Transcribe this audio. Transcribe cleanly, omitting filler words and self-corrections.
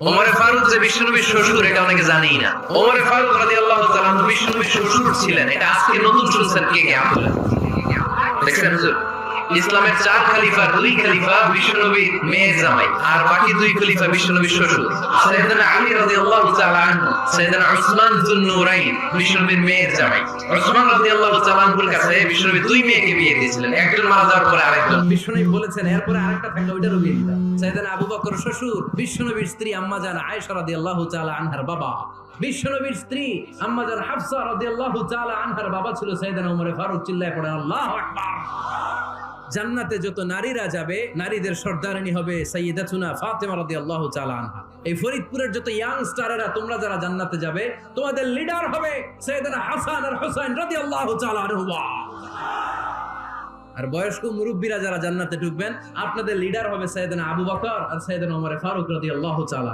ওমরে ফারুক যে বিশ্বনবীর শ্বশুর এটা অনেকে জানেই না। ওমরে ফারুক রাদিয়াল্লাহু তাআলা আনহু বিশ্বনবীর শ্বশুর ছিলেন, এটা আজকে নতুন শুনছেন কে কে আপনারা দেখছেন হুজুর? ইসলামের 4 খলিফা 2 খলিফা বিশ্বনবীর মেয়ের জামাই, আর বাকি 2 খলিফা বিশ্বনবীর শ্বশুর। সাইয়েদনা আলী রাদিয়াল্লাহু তাআলা আনহু, সাইয়েদনা উসমান যুন নূরাইন বিশ্বনবীর মেয়ের জামাই। উসমান রাদিয়াল্লাহু তাআলা আনহুর কাছে বিশ্বনবী 2 মেয়েকে বিয়ে দিয়েছিলেন, একজন মারা যাওয়ার পরে আরেকজন। বিশ্বনবী বলেছেন এরপরে আরেকটা থাকলে ওইটারও বিয়ে দিতাম। সাইয়েদনা আবু বকর শ্বশুর, বিশ্বনবীর স্ত্রী আম্মা জান আয়েশা রাদিয়াল্লাহু তাআলা আনহার বাবা। বিশ্বনবীর স্ত্রী আম্মা জান হাফসা রাদিয়াল্লাহু তাআলা আনহার বাবা ছিল সাইয়েদনা ওমর ফারুক। চিল্লায়ে পড়ে আল্লাহু আকবার। জান্নাতে যত নারীরা যাবে, নারীদের সর্দারিনী হবে সাইয়্যিদাতুনা ফাতেমা রাদিয়াল্লাহু তাআলা আনহা। এই ফরিদপুরের যত ইয়াং স্টারেরা তোমরা যারা জান্নাতে যাবে, তোমাদের লিডার হবে সাইয়েদনা হাসান আর হুসাইন রাদিয়াল্লাহু তাআলা আনহুমা। আর বয়স্ক মুরব্বীরা যারা জান্নাতে ঢুকবেন, আপনাদের লিডার হবে সাইয়েদনা আবু বকর আর সাইয়েদনা ওমর ফারুক রাদিয়াল্লাহু তাআলা।